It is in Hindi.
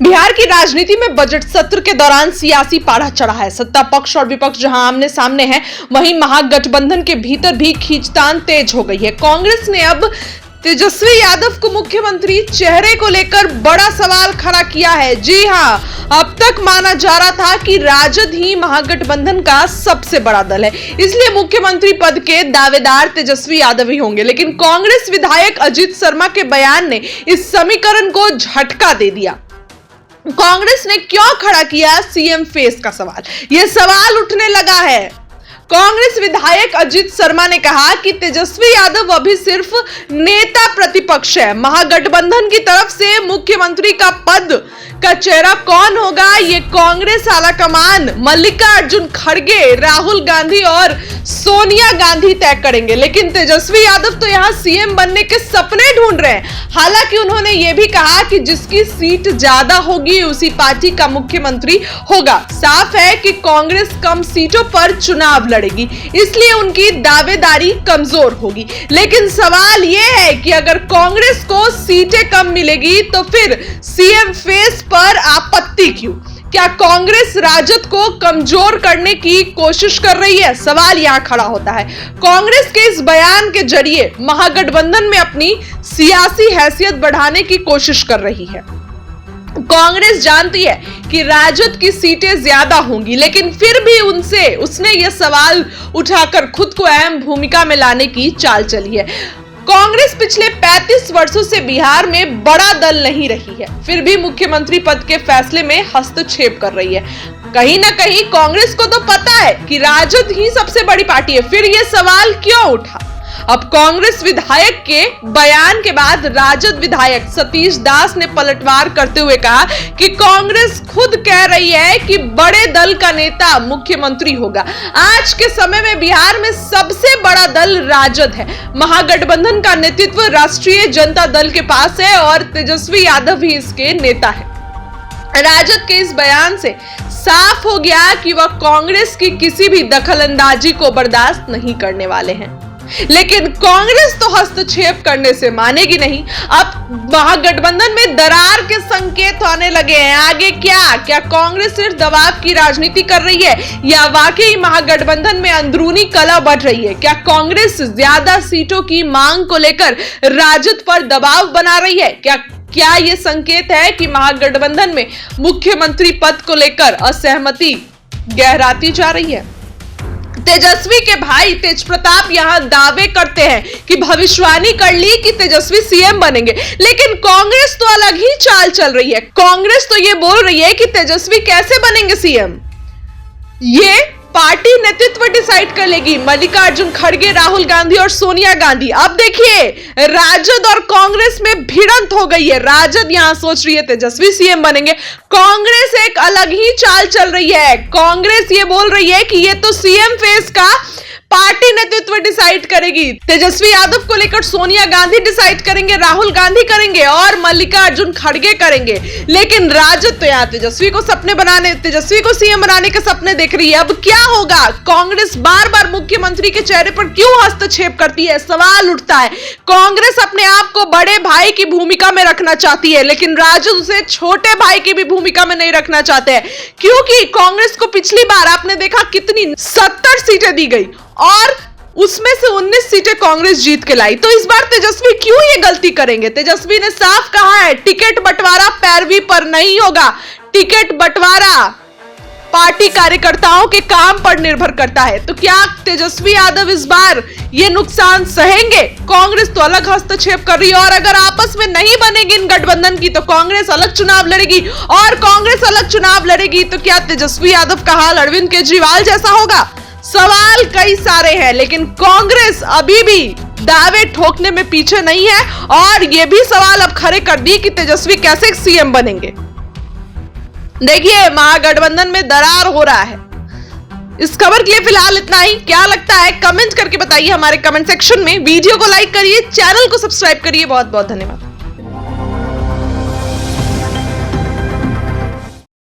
बिहार की राजनीति में बजट सत्र के दौरान सियासी पारा चढ़ा है। सत्ता पक्ष और विपक्ष जहां आमने सामने है, वहीं महागठबंधन के भीतर भी खींचतान तेज हो गई है। कांग्रेस ने अब तेजस्वी यादव को मुख्यमंत्री चेहरे को लेकर बड़ा सवाल खड़ा किया है। जी हां, अब तक माना जा रहा था कि राजद ही महागठबंधन का सबसे बड़ा दल है, इसलिए मुख्यमंत्री पद के दावेदार तेजस्वी यादव ही होंगे। लेकिन कांग्रेस विधायक अजीत शर्मा के बयान ने इस समीकरण को झटका दे दिया। कांग्रेस ने क्यों खड़ा किया सीएम फेस का सवाल? यह सवाल उठने लगा है। कांग्रेस विधायक अजीत शर्मा ने कहा कि तेजस्वी यादव अभी सिर्फ नेता प्रतिपक्ष है। महागठबंधन की तरफ से मुख्यमंत्री का पद का चेहरा कौन होगा, ये कांग्रेस आलाकमान मल्लिकार्जुन खड़गे, राहुल गांधी और सोनिया गांधी तय करेंगे। लेकिन तेजस्वी यादव तो यहां सीएम बनने के सपने ढूंढ रहे हैं। हालांकि उन्होंने यह भी कहा कि जिसकी सीट ज्यादा होगी उसी पार्टी का मुख्यमंत्री होगा। साफ है कि कांग्रेस कम सीटों पर चुनाव लड़ेगी, इसलिए उनकी दावेदारी कमजोर होगी। लेकिन सवाल यह है कि अगर कांग्रेस को सीटें कम मिलेगी तो फिर सीएम फेस पर आपत्ति क्यों? क्या कांग्रेस राजद को कमजोर करने की कोशिश कर रही है? सवाल यहां खड़ा होता है। कांग्रेस के इस बयान के जरिए महागठबंधन में अपनी सियासी हैसियत बढ़ाने की कोशिश कर रही है। कांग्रेस जानती है कि राजद की सीटें ज्यादा होंगी, लेकिन फिर भी उसने यह सवाल उठाकर खुद को अहम भूमिका में लाने की चाल चली है। कांग्रेस पिछले 35 वर्षों से बिहार में बड़ा दल नहीं रही है, फिर भी मुख्यमंत्री पद के फैसले में हस्तक्षेप कर रही है। कहीं ना कहीं कांग्रेस को तो पता है कि राजद ही सबसे बड़ी पार्टी है, फिर यह सवाल क्यों उठा? अब कांग्रेस विधायक के बयान के बाद राजद विधायक सतीश दास ने पलटवार करते हुए कहा कि कांग्रेस खुद कह रही है कि बड़े दल का नेता मुख्यमंत्री होगा। आज के समय में बिहार में सबसे बड़ा दल राजद है। महागठबंधन का नेतृत्व राष्ट्रीय जनता दल के पास है और तेजस्वी यादव ही इसके नेता है। राजद के इस बयान से साफ हो गया कि वह कांग्रेस की किसी भी दखलंदाजी को बर्दाश्त नहीं करने वाले हैं। लेकिन कांग्रेस तो हस्तक्षेप करने से मानेगी नहीं। अब महागठबंधन में दरार के संकेत आने लगे हैं। आगे क्या कांग्रेस सिर्फ दबाव की राजनीति कर रही है या वाकई महागठबंधन में अंदरूनी कलह बढ़ रही है? क्या कांग्रेस ज्यादा सीटों की मांग को लेकर राजद पर दबाव बना रही है? क्या यह संकेत है कि महागठबंधन में मुख्यमंत्री पद को लेकर असहमति गहराती जा रही है? तेजस्वी के भाई तेज प्रताप यहां दावे करते हैं कि भविष्यवाणी कर ली कि तेजस्वी सीएम बनेंगे, लेकिन कांग्रेस तो अलग ही चाल चल रही है। कांग्रेस तो यह बोल रही है कि तेजस्वी कैसे बनेंगे सीएम, ये पार्टी नेतृत्व डिसाइड कर लेगी, मल्लिकार्जुन खड़गे, राहुल गांधी और सोनिया गांधी। अब देखिए, राजद और कांग्रेस में भिड़ंत हो गई है। राजद यहां सोच रही है तेजस्वी सीएम बनेंगे, कांग्रेस एक अलग ही चाल चल रही है। कांग्रेस ये बोल रही है कि ये तो सीएम फेस का पार्टी नेतृत्व डिसाइड करेगी। तेजस्वी यादव को लेकर सोनिया गांधी डिसाइड करेंगे, राहुल गांधी करेंगे और मल्लिकार्जुन खड़गे करेंगे। लेकिन राजद तो यहां तेजस्वी को सीएम बनाने के सपने देख रही है। अब क्या होगा? कांग्रेस बार बार मुख्यमंत्री के चेहरे पर क्यों हस्तक्षेप करती है? सवाल उठता है। कांग्रेस अपने आप को बड़े भाई की भूमिका में रखना चाहती है, लेकिन राजद उसे छोटे भाई की भी भूमिका में नहीं रखना चाहते हैं, क्योंकि कांग्रेस को पिछली बार आपने देखा कितनी 70 सीटें दी गई और उसमें से 19 सीटें कांग्रेस जीत के लाई। तो इस बार तेजस्वी क्यों ये गलती करेंगे? तेजस्वी ने साफ कहा है, टिकट बंटवारा पैरवी पर नहीं होगा। टिकट बंटवारा पार्टी कार्यकर्ताओं के काम पर निर्भर करता है। तो क्या तेजस्वी यादव इस बार ये नुकसान सहेंगे? कांग्रेस तो अलग हस्तक्षेप कर रही है और अगर आपस में नहीं बनेगी इन गठबंधन की तो कांग्रेस अलग चुनाव लड़ेगी, और कांग्रेस अलग चुनाव लड़ेगी तो क्या तेजस्वी यादव का हाल अरविंद केजरीवाल जैसा होगा? सवाल कई सारे हैं, लेकिन कांग्रेस अभी भी दावे ठोकने में पीछे नहीं है और यह भी सवाल अब खड़े कर दिए कि तेजस्वी कैसे सीएम बनेंगे। देखिए, महागठबंधन में दरार हो रहा है। इस खबर के लिए फिलहाल इतना ही। क्या लगता है कमेंट करके बताइए हमारे कमेंट सेक्शन में। वीडियो को लाइक करिए, चैनल को सब्सक्राइब करिए। बहुत बहुत धन्यवाद।